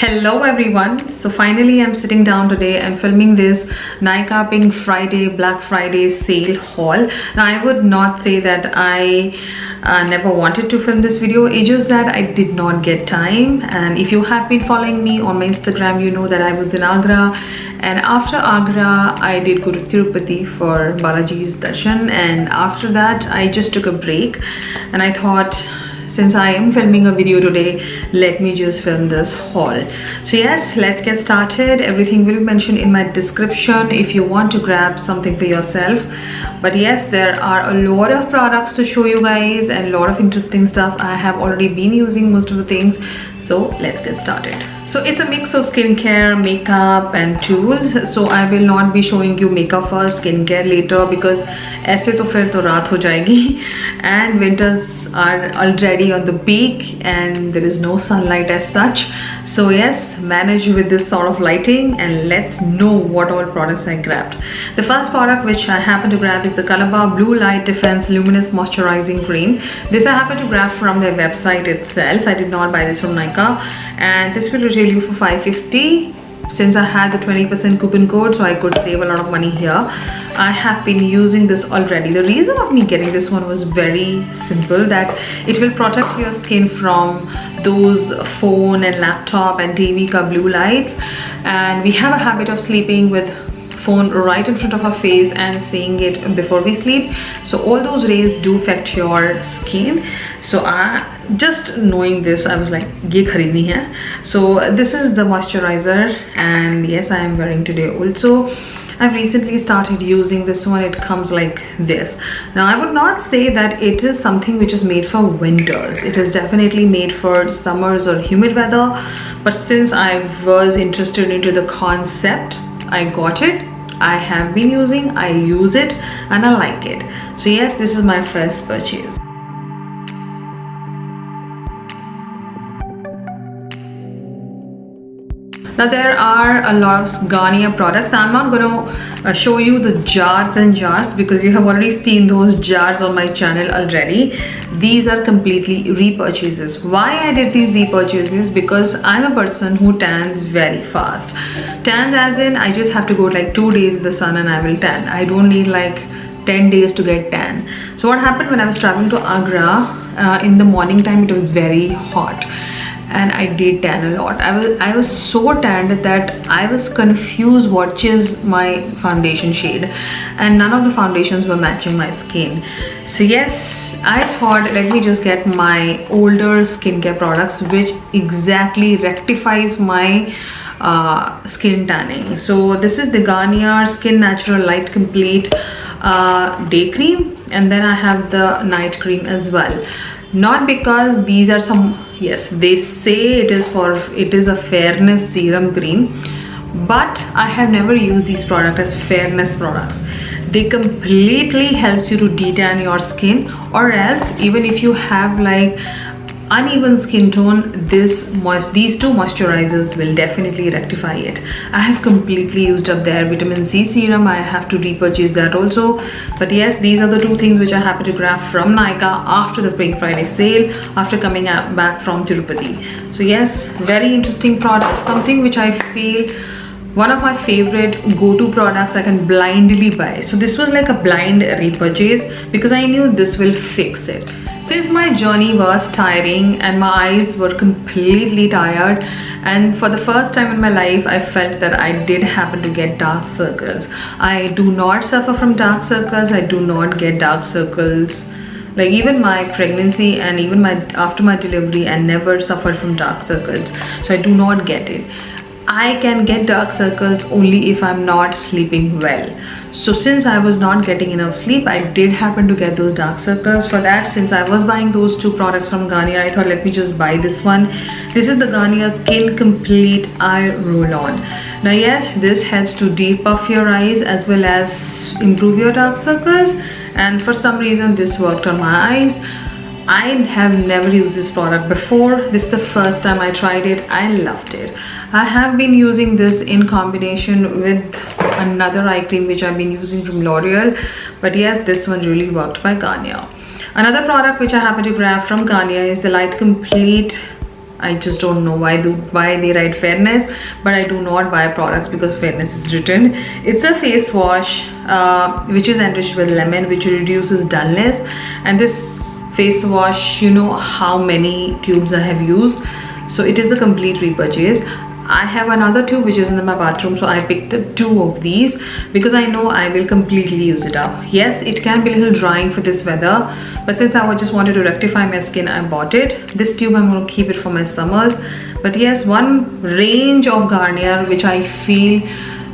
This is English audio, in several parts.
Hello everyone. So finally I'm sitting down today and filming this Nykaa Pink Friday Black Friday sale haul. Now I would not say that I never wanted to film this video. It's just that I did not get time, and if you have been following me on my Instagram, you know that I was in Agra, and after Agra I did go to Tirupati for Balaji's darshan, and after that I just took a break and I thought, since I am filming a video today, let me just film this haul. So yes, let's get started. Everything will be mentioned in my description if you want to grab something for yourself. But yes, there are a lot of products to show you guys and a lot of interesting stuff. I have already been using most of the things, so let's get started. So it's a mix of skincare, makeup and tools. So I will not be showing you makeup first, skincare later, because ऐसे तो फिर तो रात हो जाएगी and winters are already on the peak and there is no sunlight as such. So yes, manage with this sort of lighting and let's know what all products I grabbed. The first product which I happen to grab is the Calabar Blue Light Defense Luminous Moisturizing Cream. This I happen to grab from their website itself. I did not buy this from Nykaa, and this will retail you for $5.50. Since I had the 20% coupon code, so I could save a lot of money here. I have been using this already. The reason of me getting this one was very simple, that it will protect your skin from those phone and laptop and TV ka blue lights, and we have a habit of sleeping with phone right in front of our face and seeing it before we sleep. So all those rays do affect your skin. So just knowing this, I was like, ye kharidni hai. So this is the moisturizer, and yes, I am wearing today also. I've recently started using this one. It comes like this. Now I would not say that it is something which is made for winters. It is definitely made for summers or humid weather, but since I was interested into the concept, I got it. I have been using, I use it and I like it. So yes, this is my first purchase. Now there are a lot of Garnier products. Now I'm not going to show you the jars and jars because you have already seen those jars on my channel already. These are completely repurchases. Why I did these repurchases? Because I'm a person who tans very fast. Tans as in I just have to go like 2 days in the sun and I will tan. I don't need like 10 days to get tan. So what happened when I was traveling to Agra, in the morning time it was very hot and I did tan a lot. I was so tanned that I was confused what is my foundation shade, and none of the foundations were matching my skin. So yes, I thought, let me just get my older skincare products which exactly rectifies my skin tanning. So this is the Garnier Skin Natural Light Complete Day Cream, and then I have the night cream as well. Not because these are some, yes, they say it is a fairness serum cream, but I have never used these products as fairness products. They completely helps you to detan your skin, or else even if you have like uneven skin tone, these two moisturizers will definitely rectify it. I have completely used up their vitamin C serum. I have to repurchase that also. But yes, these are the two things which I happen to grab from Nykaa after the Pink Friday sale, after coming back from Tirupati. So yes, very interesting product, something which I feel one of my favorite go-to products I can blindly buy. So this was like a blind repurchase because I knew this will fix it. Since my journey was tiring and my eyes were completely tired, and for the first time in my life I felt that I did happen to get dark circles. I do not suffer from dark circles. I do not get dark circles. Like even my pregnancy and even after my delivery, I never suffered from dark circles. So I do not get it. I can get dark circles only if I'm not sleeping well. So since I was not getting enough sleep, I did happen to get those dark circles. For that, since I was buying those two products from Garnier, I thought let me just buy this one. This is the Garnier Skin Complete Eye Roll-On. Now yes, this helps to depuff your eyes as well as improve your dark circles, and for some reason this worked on my eyes. I have never used this product before. This is the first time I tried it. I loved it. I have been using this in combination with another eye cream which I've been using from L'Oreal, but yes, this one really worked by Garnier. Another product which I happen to grab from Garnier is the Light Complete I just don't know why they write fairness, but I do not buy products because fairness is written. It's a face wash which is enriched with lemon, which reduces dullness. And this face wash, you know how many tubes I have used, so it is a complete repurchase. I have another tube which is in my bathroom, so I picked up 2 of these because I know I will completely use it up. Yes, it can be a little drying for this weather, but since I just wanted to rectify my skin, I bought it. This tube I'm going to keep it for my summers. But yes, one range of Garnier which I feel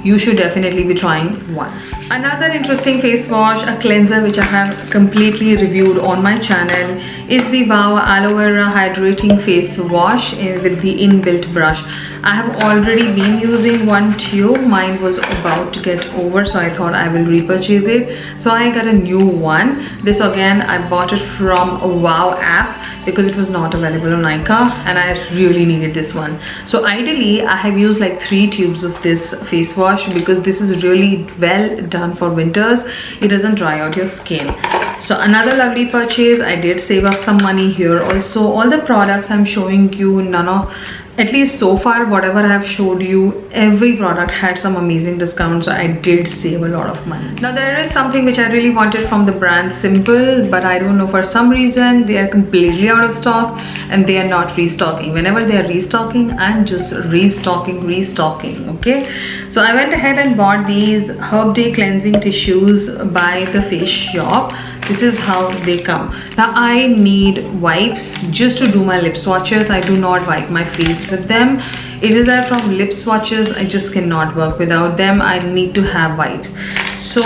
you should definitely be trying once. Another interesting face wash, a cleanser which I have completely reviewed on my channel, is the Wow Aloe Vera Hydrating Face Wash with the inbuilt brush. I have already been using one tube. Mine was about to get over, so I thought I will repurchase it. So I got a new one. This again, I bought it from a Wow app because it was not available on Nykaa, and I really needed this one. So ideally, I have used like 3 tubes of this face wash because this is really well done for winters. It doesn't dry out your skin. So another lovely purchase. I did save up some money here also. All the products I'm showing you, at least so far, whatever I have showed you, every product had some amazing discounts, so I did save a lot of money. Now there is something which I really wanted from the brand Simple, but I don't know, for some reason they are completely out of stock and they are not restocking. Whenever they are restocking, I'm just restocking, okay? So I went ahead and bought these Herb Day cleansing tissues by The Face Shop. This is how they come. Now I need wipes just to do my lip swatches. I do not wipe my face with them. It is that from lip swatches, I just cannot work without them. I need to have wipes. So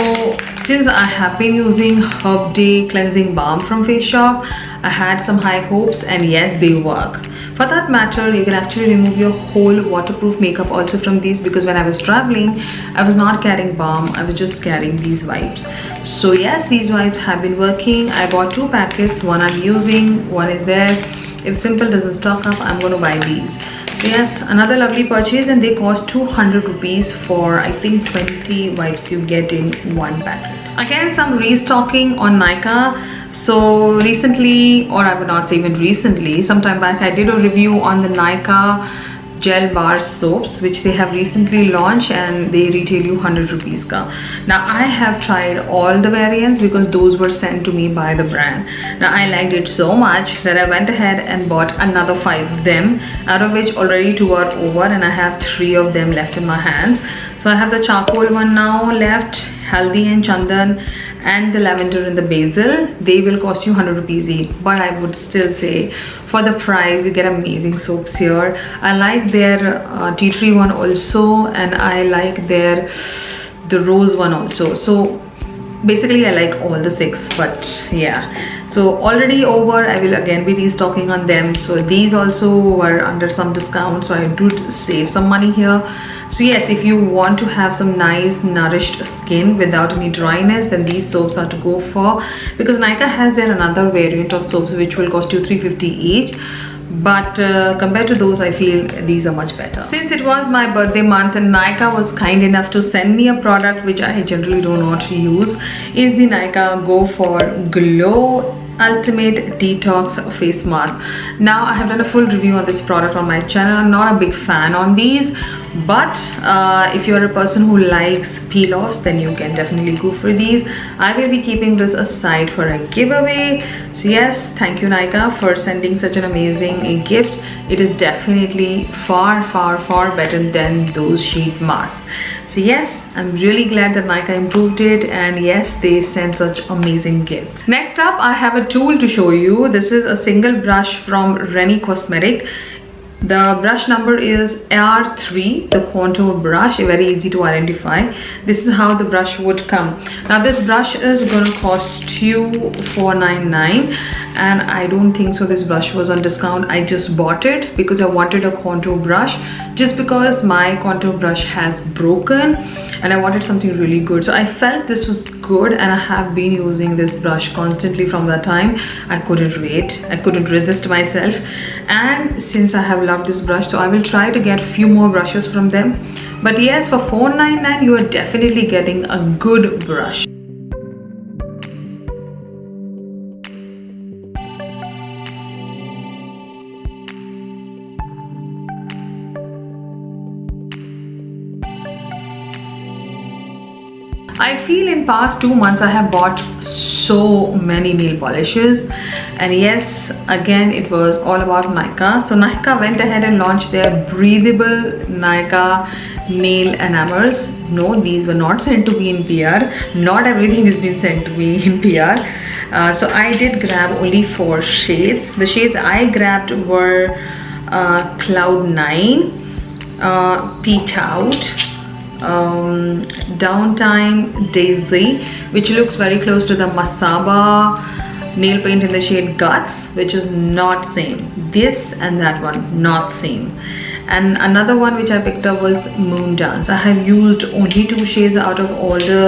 since I have been using Herb Day cleansing balm from Face Shop, I had some high hopes, and yes, they work. For that matter, you can actually remove your whole waterproof makeup also from these, because when I was traveling, I was not carrying balm, I was just carrying these wipes. So yes, these wipes have been working. I bought 2 packets, one I'm using, one is there. If Simple doesn't stock up, I'm going to buy these. So yes, another lovely purchase, and they cost 200 rupees for I think 20 wipes you get in one packet. Again, some restocking on Nykaa. So recently, or I would not say even recently, sometime back I did a review on the Nykaa gel bar soaps which they have recently launched, and they retail you 100 rupees ka. Now I have tried all the variants because those were sent to me by the brand. Now I liked it so much that I went ahead and bought another 5 of them, out of which already 2 are over and I have 3 of them left in my hands. So I have the charcoal one now left, haldi and chandan, and the lavender and the basil. They will cost you 100 rupees each, but I would still say for the price you get amazing soaps here. I like their tea tree one also, and I like the rose one also. So basically I like all the 6, but yeah. So already over, I will again be restocking on them. So these also were under some discount, so I did save some money here. So yes, if you want to have some nice nourished skin without any dryness, then these soaps are to go for, because Nykaa has their another variant of soaps which will cost you 350 each. But compared to those, I feel these are much better. Since it was my birthday month and Nykaa was kind enough to send me a product which I generally do not use, is the Nykaa Go For Glow Ultimate Detox Face Mask. Now I have done a full review on this product on my channel. I'm not a big fan on these, but if you're a person who likes peel-offs, then you can definitely go for these. I will be keeping this aside for a giveaway. So yes, thank you Nykaa for sending such an amazing gift. It is definitely far better than those sheet masks. So yes, I'm really glad that Nykaa improved it, and yes, they send such amazing gifts. Next up, I have a tool to show you. This is a single brush from Rennie Cosmetic. The brush number is R3, the contour brush, very easy to identify. This is how the brush would come. Now this brush is going to cost you $4.99, and I don't think so this brush was on discount. I just bought it because I wanted a contour brush, just because my contour brush has broken and I wanted something really good. So I felt this was good, and I have been using this brush constantly from that time. I couldn't wait, I couldn't resist myself, and since I have loved this brush, so I will try to get a few more brushes from them. But yes, for $4.99 you are definitely getting a good brush. I feel in past 2 months I have bought so many nail polishes, and yes, again it was all about Nykaa. So Nykaa went ahead and launched their breathable Nykaa nail enamels. No, these were not sent to me in PR. Not everything has been sent to me in PR. So I did grab only 4 shades. The shades I grabbed were Cloud 9, Peach Out, Downtime Daisy, which looks very close to the Masaba nail paint in the shade Guts, which is not same. This and that one not same. And another one which I picked up was Moon Dance. I have used only 2 shades out of all the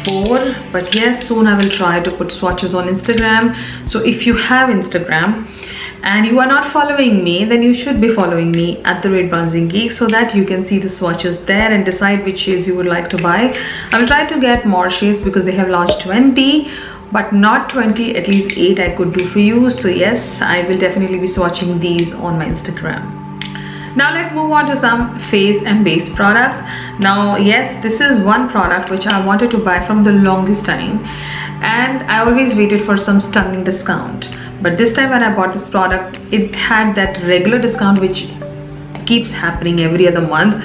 4, but yes, soon I will try to put swatches on Instagram. So if you have Instagram and you are not following me, then you should be following me at @Bronzing Geek, so that you can see the swatches there and decide which shades you would like to buy. I will try to get more shades because they have launched 20, but not 20, at least 8 I could do for you. So yes, I will definitely be swatching these on my Instagram. Now let's move on to some face and base products. Now yes, this is one product which I wanted to buy from the longest time, and I always waited for some stunning discount. But this time when I bought this product, it had that regular discount which keeps happening every other month.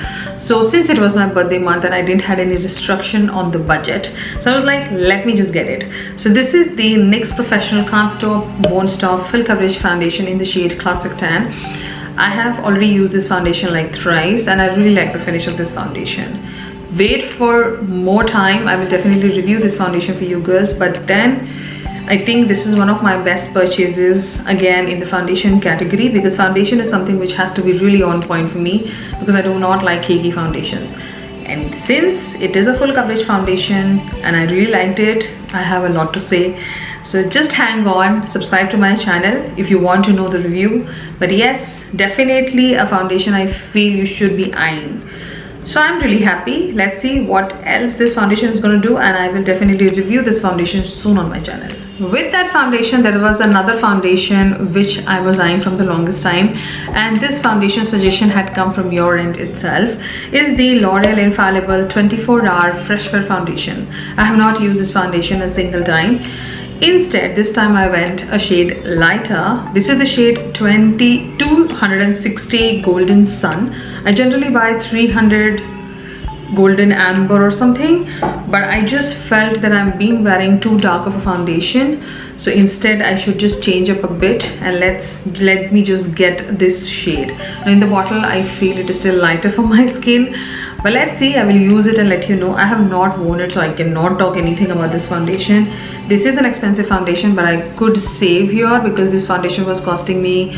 So since it was my birthday month and I didn't had any restriction on the budget, so I was like, let me just get it. So this is the NYX Professional Can't Stop Won't Stop Full Coverage Foundation in the shade Classic Tan. I have already used this foundation like thrice, and I really like the finish of this foundation. Wait for more time, I will definitely review this foundation for you girls, but then I think this is one of my best purchases again in the foundation category, because foundation is something which has to be really on point for me, because I do not like cakey foundations. And since it is a full coverage foundation and I really liked it, I have a lot to say. So just hang on, subscribe to my channel if you want to know the review. But yes, definitely a foundation I feel you should be eyeing. So I'm really happy. Let's see what else this foundation is going to do, and I will definitely review this foundation soon on my channel. With that foundation, there was another foundation which I was eyeing from the longest time, and this foundation suggestion had come from your end itself. Is the L'Oreal Infallible 24-Hour Fresh Wear Foundation. I have not used this foundation a single time. Instead, this time I went a shade lighter. This is the shade 260 Golden Sun. I generally buy 300 Golden Amber or something, but I just felt that I'm being wearing too dark of a foundation. So instead I should just change up a bit, and let me just get this shade. Now in the bottle I feel it is still lighter for my skin, but let's see. I will use it and let you know. I have not worn it, so I cannot talk anything about this foundation. This is an expensive foundation, but I could save here because this foundation was costing me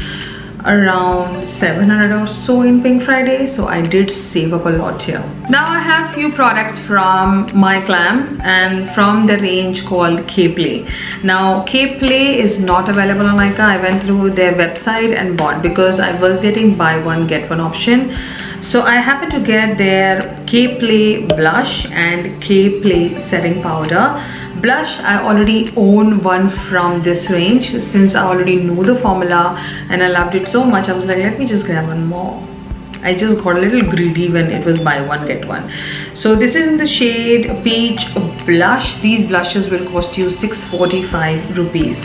around 700 or so in Pink Friday, so I did save up a lot here. Now I have few products from MyGlam and from the range called K-Play. Now K-Play is not available on Nykaa. I went through their website and bought because I was getting buy one get one option. So I happened to get their K-Play blush and K-Play setting powder. Blush, I already own one from this range since I already know the formula and I loved it so much. I was like, let me just grab one more. I just got a little greedy when it was buy one get one. So this is in the shade Peach Blush. These blushes will cost you 645 rupees.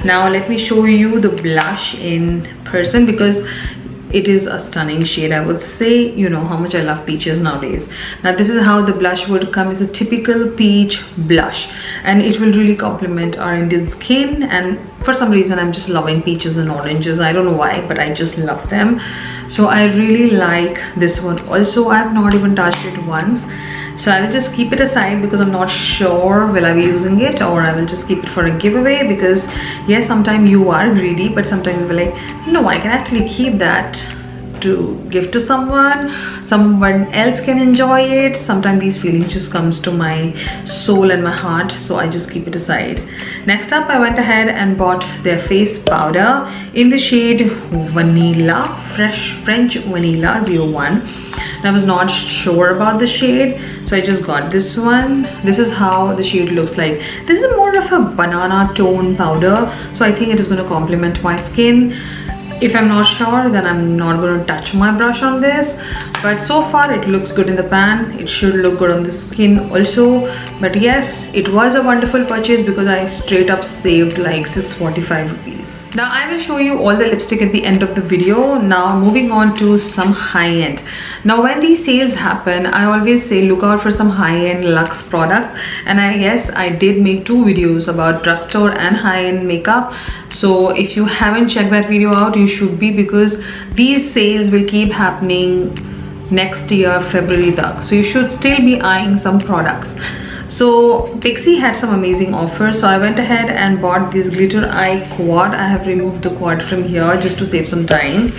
Now let me show you the blush in person because it is a stunning shade. I would say, you know how much I love peaches nowadays. Now this is how the blush would come. It's a typical peach blush and it will really complement our Indian skin, and for some reason I'm just loving peaches and oranges. I don't know why, but I just love them. So I really like this one also. I have not even touched it once, so I will just keep it aside because I'm not sure will I be using it, or I will just keep it for a giveaway, because yes, sometimes you are greedy, but sometimes you will like, no, I can actually keep that to give to someone else can enjoy it. Sometimes these feelings just comes to my soul and my heart, so I just keep it aside. Next up, I went ahead and bought their face powder in the shade Vanilla, Fresh French Vanilla 01. I was not sure about the shade, so I just got this one. This is how the shade looks like. This is more of a banana tone powder, so I think it is going to complement my skin. If I'm not sure, then I'm not going to touch my brush on this. But so far it looks good in the pan. It should look good on the skin also. But yes, it was a wonderful purchase because I straight up saved like 645 rupees. Now I will show you all the lipstick at the end of the video. Now moving on to some high-end. Now when these sales happen, I always say look out for some high-end luxe products. And I did make 2 videos about drugstore and high-end makeup. So if you haven't checked that video out, you should be, because these sales will keep happening next year February tak. So you should still be eyeing some products. So Pixi had some amazing offers, so I went ahead and bought this glitter eye quad. I have removed the quad from here just to save some time,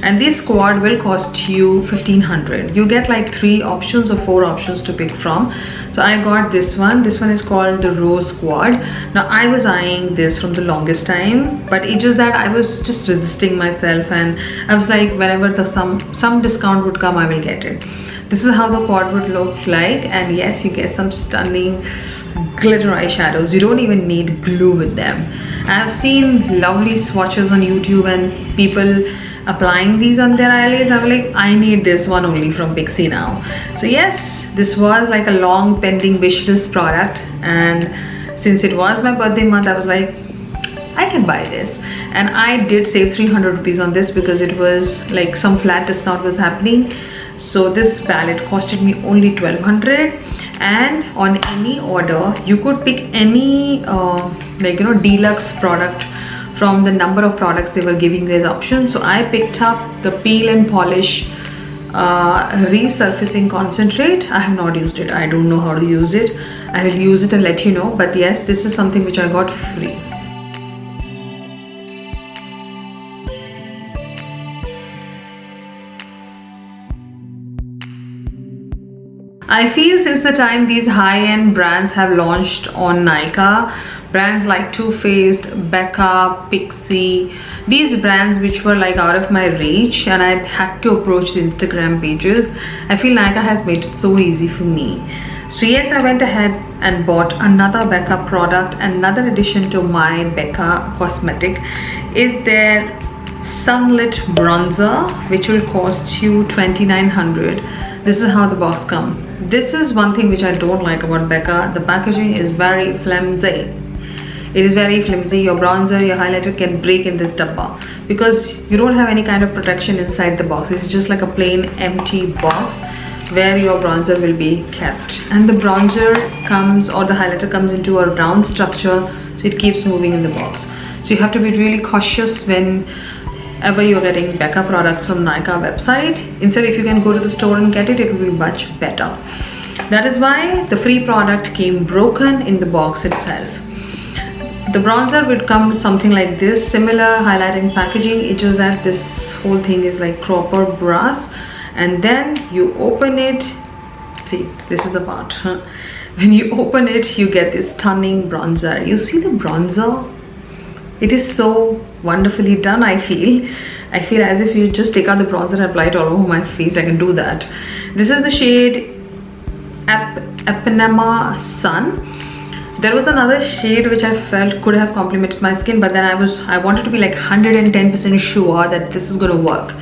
and this quad will cost you 1500. You get like 3 options or 4 options to pick from. So I got this one is called the Rose Quad. Now I was eyeing this from the longest time, but it's just that I was just resisting myself, and I was like, whenever the some discount would come, I will get it. This is how the quad would look like, and yes, you get some stunning glitter eyeshadows. You don't even need glue with them. I have seen lovely swatches on YouTube and people applying these on their eyelids. I'm like, I need this one only from Pixi now. So yes, this was like a long pending wish list product, and since it was my birthday month, I was like, I can buy this. And I did save 300 rupees on this because it was like some flat discount was happening. So this palette costed me only 1200, and on any order you could pick any deluxe product from the number of products they were giving you as options. So I picked up the peel and polish resurfacing concentrate. I have not used it. I don't know how to use it. I will use it and let you know. But yes, this is something which I got free. I feel since the time these high-end brands have launched on Nykaa, brands like Too Faced, Becca, Pixi, these brands which were like out of my reach and I had to approach the Instagram pages, I feel Nykaa has made it so easy for me. So yes, I went ahead and bought another Becca product. Another addition to my Becca cosmetic is their Sunlit Bronzer, which will cost you 2900. This is how the box comes. This is one thing which I don't like about Becca. The packaging is very flimsy. It is very flimsy. Your bronzer, your highlighter can break in this dabba because you don't have any kind of protection inside the box. It's just like a plain empty box where your bronzer will be kept. And the bronzer comes, or the highlighter comes into a round structure, so it keeps moving in the box. So you have to be really cautious whenever you're getting Becca products from Nykaa website. Instead, if you can go to the store and get it, it will be much better. That is why the free product came broken in the box itself. The bronzer would come something like this, similar highlighting packaging. It's just that this whole thing is like copper brass, and then you open it. See, this is the part. When you open it, you get this stunning bronzer. You see the bronzer? It is so wonderfully done. I feel as if you just take out the bronzer and apply it all over my face. I can do that. This is the shade Ipanema Sun. There was another shade which I felt could have complemented my skin, but then I wanted to be like 110% sure that this is gonna work.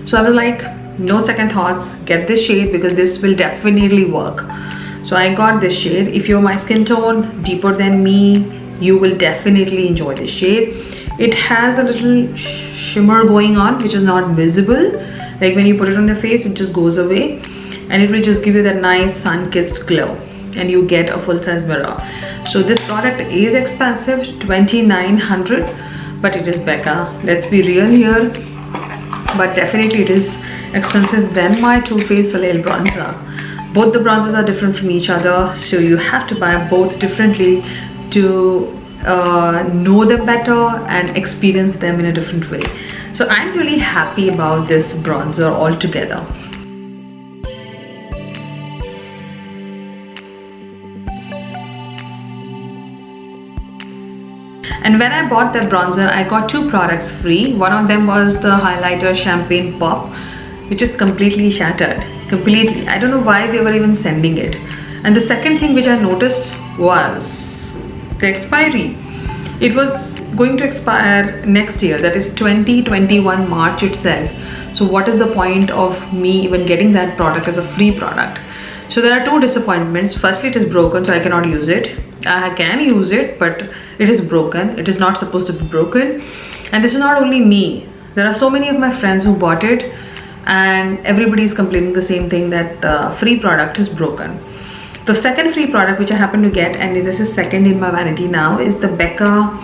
So I was like, no second thoughts, get this shade because this will definitely work. So I got this shade. If you're my skin tone, deeper than me, you will definitely enjoy this shade. It has a little shimmer going on which is not visible. Like when you put it on your face, it just goes away, and it will just give you that nice sun-kissed glow, and you get a full-size mirror. So this product is expensive, 2900, but it is Becca. Let's be real here, but definitely it is expensive than my Too Faced Soleil bronzer. Both the bronzers are different from each other, so you have to buy both differently to know them better and experience them in a different way. So I'm really happy about this bronzer altogether. And when I bought the bronzer, I got 2 products free. One of them was the highlighter Champagne Pop, which is completely shattered. Completely. I don't know why they were even sending it. And the second thing which I noticed was the expiry. It was going to expire next year, that is 2021 March itself. So what is the point of me even getting that product as a free product? So there are two disappointments. Firstly, it is broken, so I cannot use it. I can use it, but it is broken. It is not supposed to be broken. And this is not only me. There are so many of my friends who bought it, and everybody is complaining the same thing, that the free product is broken. The second free product which I happen to get, and this is second in my vanity now, is the Becca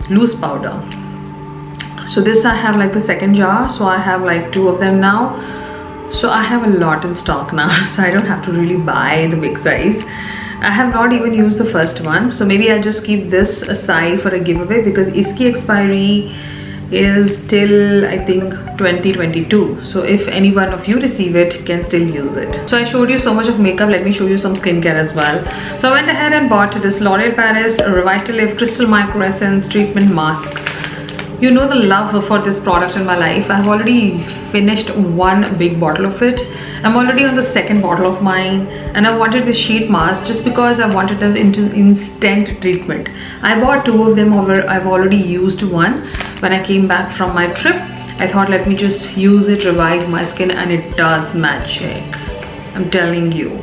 loose powder. So this I have like the second jar, so I have like 2 of them now. So I have a lot in stock now, so I don't have to really buy the big size. I have not even used the first one, so maybe I'll just keep this aside for a giveaway, because iski expiry is till I think 2022. So if any one of you receive it, can still use it. So I showed you so much of makeup, let me show you some skincare as well. So I went ahead and bought this L'Oreal Paris Revitalift Crystal Micro Essence Treatment Mask. You know the love for this product in my life. I've already finished 1 big bottle of it. I'm already on the 2nd bottle of mine, and I wanted this sheet mask just because I wanted an instant treatment. I bought 2 of them over. I've already used 1 when I came back from my trip. I thought, let me just use it, revive my skin, and it does magic. I'm telling you.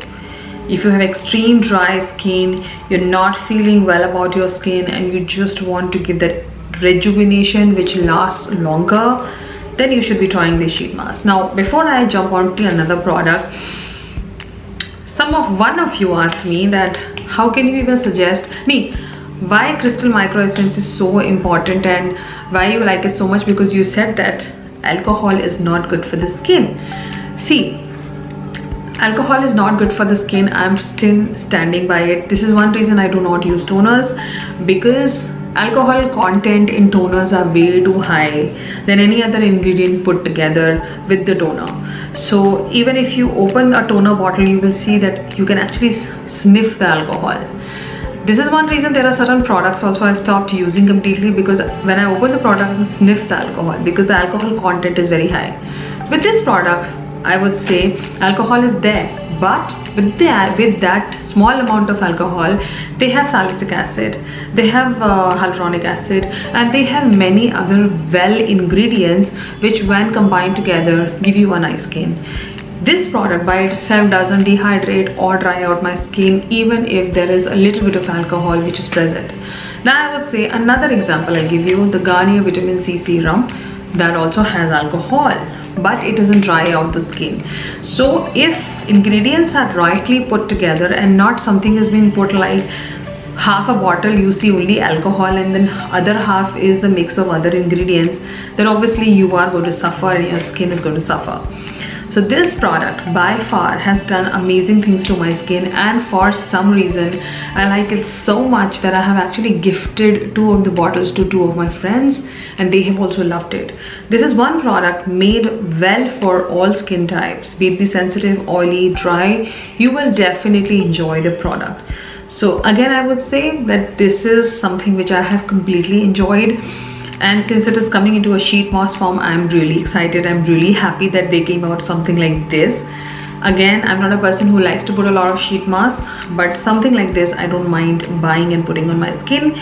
If you have extreme dry skin, you're not feeling well about your skin, and you just want to give that rejuvenation which lasts longer, then you should be trying this sheet mask. Now before I jump on to another product, one of you asked me that how can you even suggest me why Crystal Micro Essence is so important and why you like it so much, because you said that alcohol is not good for the skin. See, alcohol is not good for the skin. I'm still standing by it. This is one reason I do not use toners, because alcohol content in toners are way too high than any other ingredient put together with the toner. So even if you open a toner bottle, you will see that you can actually sniff the alcohol. This is one reason there are certain products also I stopped using completely, because when I open the product and sniff the alcohol, because the alcohol content is very high. With this product, I would say alcohol is there, but with that small amount of alcohol, they have salicylic acid, they have hyaluronic acid, and they have many other well ingredients which when combined together give you a nice skin. This product by itself doesn't dehydrate or dry out my skin, even if there is a little bit of alcohol which is present. Now I would say another example I give you, the Garnier Vitamin C Serum, that also has alcohol, but it doesn't dry out the skin. So if ingredients are rightly put together and not something has been put like half a bottle you see only alcohol and then other half is the mix of other ingredients, then obviously you are going to suffer and your skin is going to suffer. So this product by far has done amazing things to my skin, and for some reason I like it so much that I have actually gifted 2 of the bottles to 2 of my friends, and they have also loved it. This is one product made well for all skin types, be it the sensitive, oily, dry. You will definitely enjoy the product. So again, I would say that this is something which I have completely enjoyed. And since it is coming into a sheet mask form, I'm really excited. I'm really happy that they came out something like this. Again, I'm not a person who likes to put a lot of sheet masks, but something like this I don't mind buying and putting on my skin,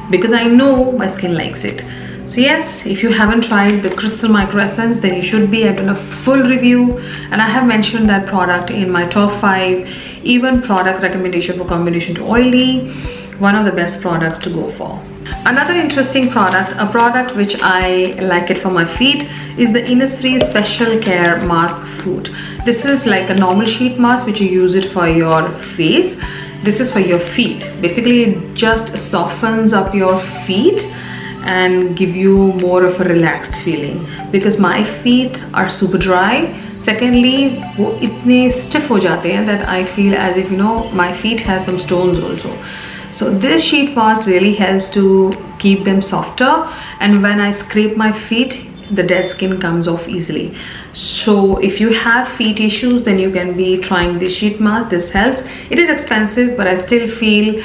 because I know my skin likes it. So yes, if you haven't tried the Crystal Micro Essence, then you should be. I've done a full review and I have mentioned that product in my top 5, even product recommendation for combination to oily, one of the best products to go for. Another interesting product, a product which I like it for my feet, is the Innisfree Special Care Mask Foot. This is like a normal sheet mask which you use it for your face. This is for your feet. Basically it just softens up your feet and give you more of a relaxed feeling, because my feet are super dry. Secondly, वो इतने stiff हो जाते हैं that I feel as if, you know, my feet has some stones also. So this sheet mask really helps to keep them softer, and when I scrape my feet, the dead skin comes off easily. So if you have feet issues, then you can be trying this sheet mask. This helps. It is expensive, but I still feel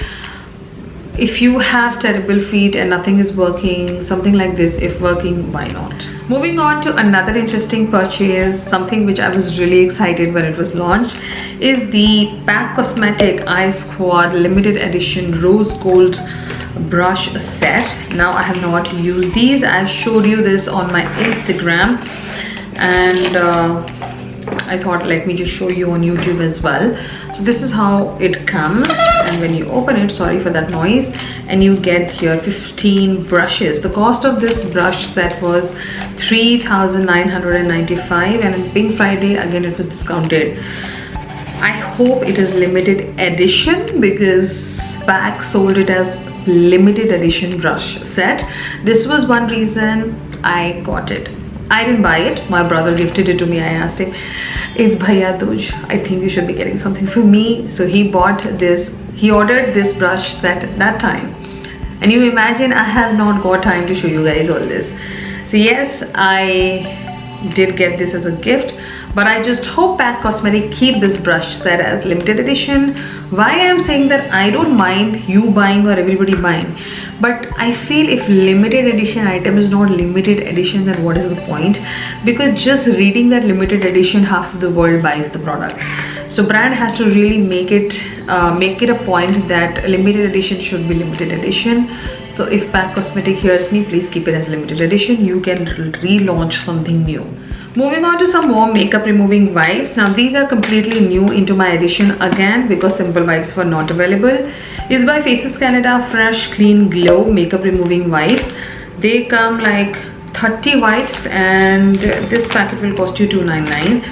if you have terrible feet and nothing is working, something like this, if working, why not? Moving on to another interesting purchase, something which I was really excited when it was launched, is the PAC Cosmetic Eye Squad limited edition rose gold brush set. Now I have not used these. I showed you this on my Instagram, and I thought let me just show you on YouTube as well. So this is how it comes, and when you open it, sorry for that noise, and you get here 15 brushes. The cost of this brush set was 3,995, and on Pink Friday again it was discounted. I hope it is limited edition because PAC sold it as limited edition brush set. This was one reason I got it. I didn't buy it, my brother gifted it to me. I asked him, it's Bhaiya Dooj, I think you should be getting something for me. So he bought this, he ordered this brush set that time. And you imagine I have not got time to show you guys all this. So yes, I did get this as a gift, but I just hope PAC Cosmetic keep this brush set as limited edition. Why I am saying that, I don't mind you buying or everybody buying, but I feel if limited edition item is not limited edition, then what is the point? Because just reading that limited edition, half of the world buys the product. So brand has to really make it a point that limited edition should be limited edition. So if PAC Cosmetic hears me, please keep it as limited edition. You can relaunch something new. Moving on to some more makeup removing wipes. Now these are completely new into my edition again because Simple Wipes were not available. It's by Faces Canada Fresh Clean Glow makeup removing wipes. They come like 30 wipes, and this packet will cost you $2.99.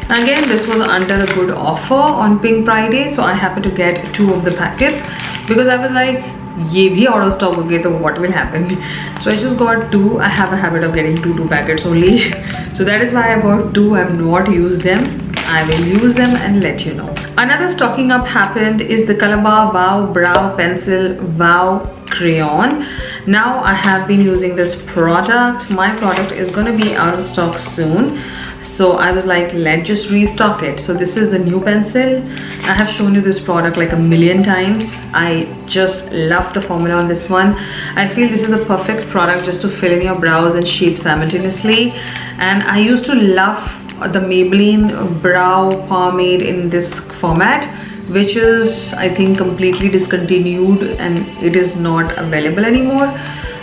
Again, this was under a good offer on Pink Friday, so I happened to get 2 of the packets because I was like, ye bhi out of stock ho gaye, so what will happen? So I just got 2. I have a habit of getting 2 packets only. So that is why I got 2. I have not used them. I will use them and let you know. Another stocking up happened is the Calabar Wow Brow Pencil Wow Crayon. Now I have been using this product. My product is going to be out of stock soon. So I was like, let's just restock it. So this is the new pencil. I have shown you this product like a million times. I just love the formula on this one. I feel this is the perfect product just to fill in your brows and shape simultaneously. And I used to love the Maybelline brow pomade in this format, which is I think completely discontinued and it is not available anymore.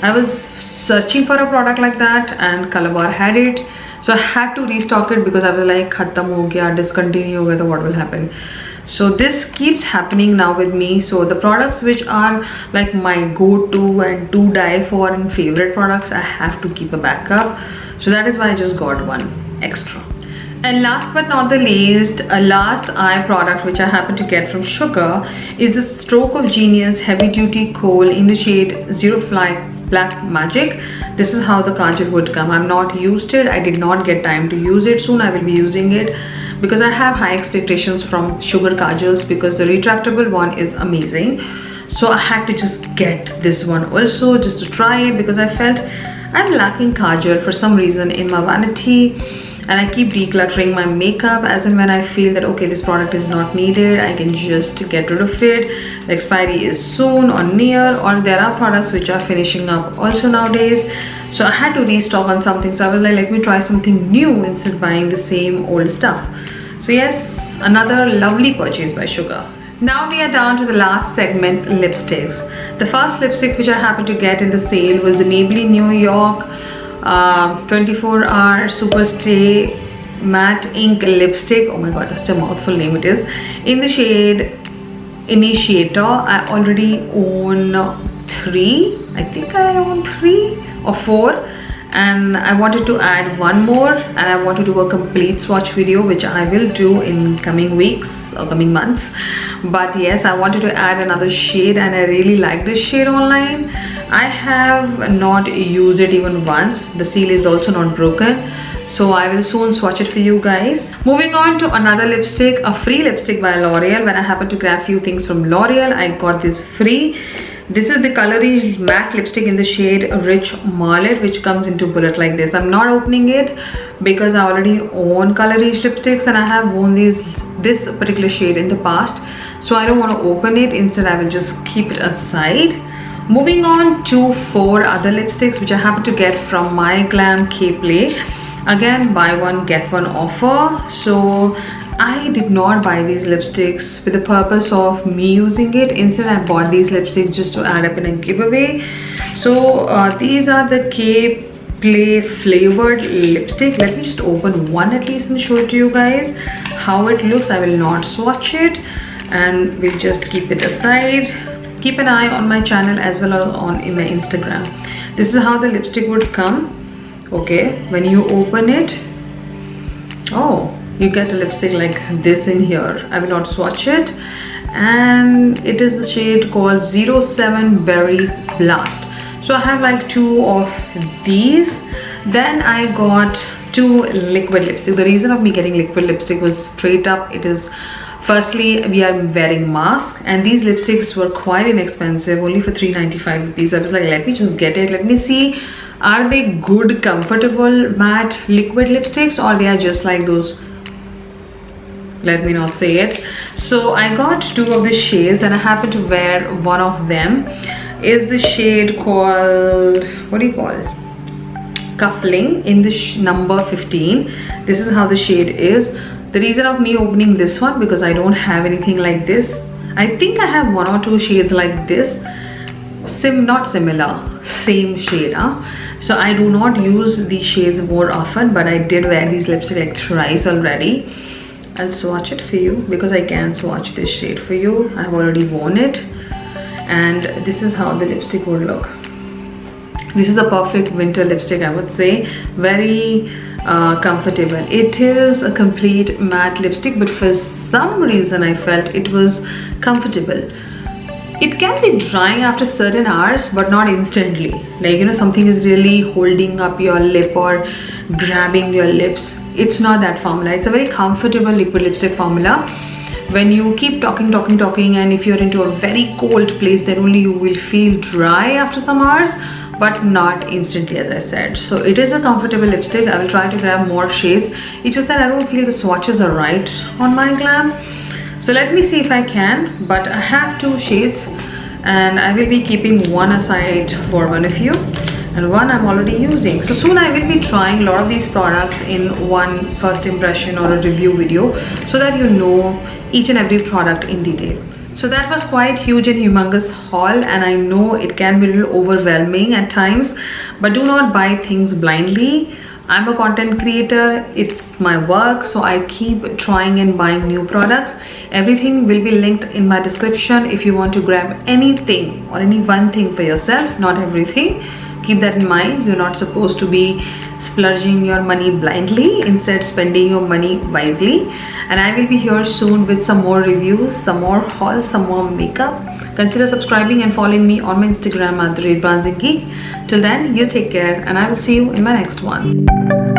I was searching for a product like that and Calabar had it. So I had to restock it because I was like, khatam ho gaya, discontinue ho gaya, so what will happen? So this keeps happening now with me. So the products which are like my go-to and to die for and favorite products, I have to keep a backup. So that is why I just got one extra. And last but not the least, a last eye product which I happen to get from Sugar is the Stroke of Genius Heavy Duty Kohl in the shade Zero Fly Black Magic. This is how the kajal would come. I'm not used it. I did not get time to use it. Soon I will be using it because I have high expectations from Sugar kajals because the retractable one is amazing. So I had to just get this one also just to try it because I felt I'm lacking kajal for some reason in my vanity. And I keep decluttering my makeup as and when I feel that okay, this product is not needed, I can just get rid of it. The expiry is soon or near, or there are products which are finishing up also nowadays. So I had to restock on something. So I was like, let me try something new instead of buying the same old stuff. So yes, another lovely purchase by Sugar. Now we are down to the last segment, lipsticks. The first lipstick which I happened to get in the sale was the Maybelline New York 24-hour Super Stay Matte Ink Lipstick. Oh my god, that's a mouthful name it is. In the shade Initiator. I already own 3. I think I own 3 or 4. And I wanted to add one more, and I want to do a complete swatch video which I will do in coming weeks or coming months. But yes, I wanted to add another shade and I really like this shade online. I have not used it even once. The seal is also not broken, so I will soon swatch it for you guys. Moving on to another lipstick, a free lipstick by L'Oreal. When I happened to grab few things from L'Oreal, I got this free. This is the Colourige matte lipstick in the shade Rich Marlet, which comes into bullet like this. I'm not opening it because I already own Colourige lipsticks and I have worn this particular shade in the past. So I don't want to open it. Instead, I will just keep it aside. Moving on to 4 other lipsticks which I happened to get from My Glam K Play. Again, buy one get one offer. So I did not buy these lipsticks with the purpose of me using it. Instead, I bought these lipsticks just to add up in a giveaway. So these are the K Play flavored lipstick. Let me just open one at least and show it to you guys how it looks. I will not swatch it and we'll just keep it aside. Keep an eye on my channel as well as on in my Instagram. This is how the lipstick would come. Okay, when you open it, oh, you get a lipstick like this in here. I will not swatch it, and it is the shade called 07 Berry Blast. So I have like 2 of these. Then I got 2 liquid lipstick. The reason of me getting liquid lipstick was straight up, it is firstly we are wearing mask and these lipsticks were quite inexpensive, only for 3.95 rupees. So I was like, let me just get it, let me see, are they good comfortable matte liquid lipsticks or they are just like those, let me not say it. So I got 2 of the shades and I happen to wear one of them. Is the shade called, what do you call it, Cuffling, in the number 15. This is how the shade is. The reason of me opening this one, because I don't have anything like this. I think I have 1 or 2 shades like this, not similar, same shade. So I do not use these shades more often, but I did wear these lipstick like thrice already. I'll swatch it for you because I can swatch this shade for you. I've already worn it and this is how the lipstick would look. This is a perfect winter lipstick, I would say. Very comfortable. It is a complete matte lipstick, but for some reason I felt it was comfortable. It can be drying after certain hours, but not instantly. Like, you know, something is really holding up your lip or grabbing your lips. It's not that formula. It's a very comfortable liquid lipstick formula. When you keep talking and if you're into a very cold place, then only you will feel dry after some hours, but not instantly, as I said. So it is a comfortable lipstick. I will try to grab more shades. It's just that I don't feel the swatches are right on My Glam. So let me see if I can, but I have 2 shades and I will be keeping one aside for one of you and one I'm already using. So soon I will be trying a lot of these products in one first impression or a review video so that you know each and every product in detail. So that was quite huge and humongous haul, and I know it can be a little overwhelming at times, but do not buy things blindly. I'm a content creator, it's my work, so I keep trying and buying new products. Everything will be linked in my description if you want to grab anything or any one thing for yourself, not everything. Keep that in mind. You're not supposed to be splurging your money blindly, instead spending your money wisely. And I will be here soon with some more reviews, some more hauls, some more makeup. Consider subscribing and following me on my Instagram @BrandsandGeek. Till then, you take care and I will see you in my next one.